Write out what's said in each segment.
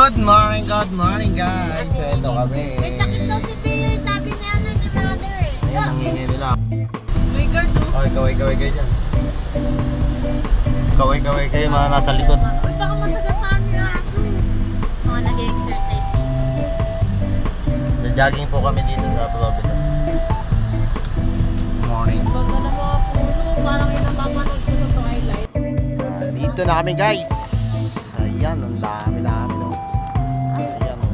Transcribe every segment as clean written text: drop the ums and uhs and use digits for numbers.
good morning guys. Ito kami. May sakit daw si Pio, sabi niya ano ni brother eh. Ayan, nangingi nila. May guard oh. Okay, kaway kayo dyan. Kaway kayo mga nasa likod. Uy, baka masagasaan niyo ako. Mga nag-exercise. Jogging po kami dito sa Florida. Morning. Baga na mga puno, parang yung napapanood ko sa Twilight. Dito na kami guys. Ayan, ang dami namin oh. Ayan oh.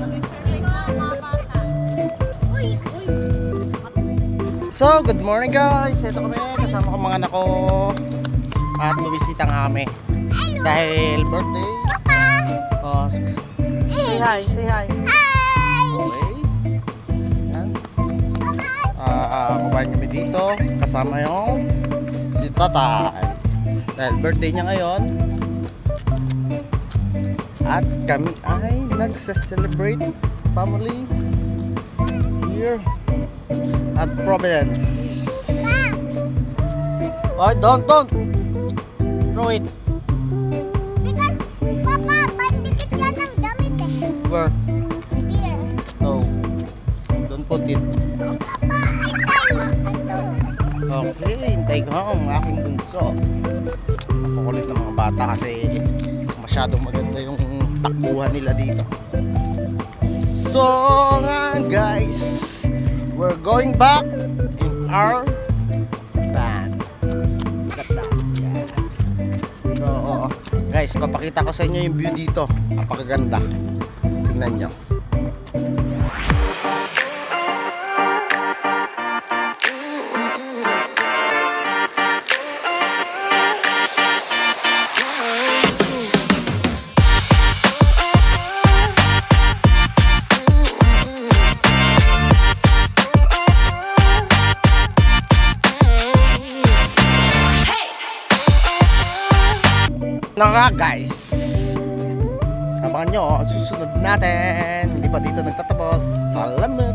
Nag-exercise na mga bata. Uy! So, good morning guys. Ito kami, kasama ko mga anak ko. At bumisita nga kami. Dahil birthday. Oh, say hi, say hi. Okay. Yan. Kumain kami dito. Kasama yung tatay. Dahil birthday niya ngayon. At kami ay nagsa-celebrate family here at Providence. Oh, don't throw it. Because, Papa, pandikit ka ng damit eh. Where? Here. No. Don't put it. Papa, ay tayo. Okay, hintay ko ang aking bunso. Nakukulit ng mga bata kasi masyadong maganda yung takbuhan nila dito. So nga guys, we're going back in our van. Look at that. Yeah. So guys, papakita ko sa inyo yung view dito. Napakaganda. Tingnan nyo. Na nga guys, abangan nyo ang susunod natin. Hindi pa dito nagtatapos. Salamat.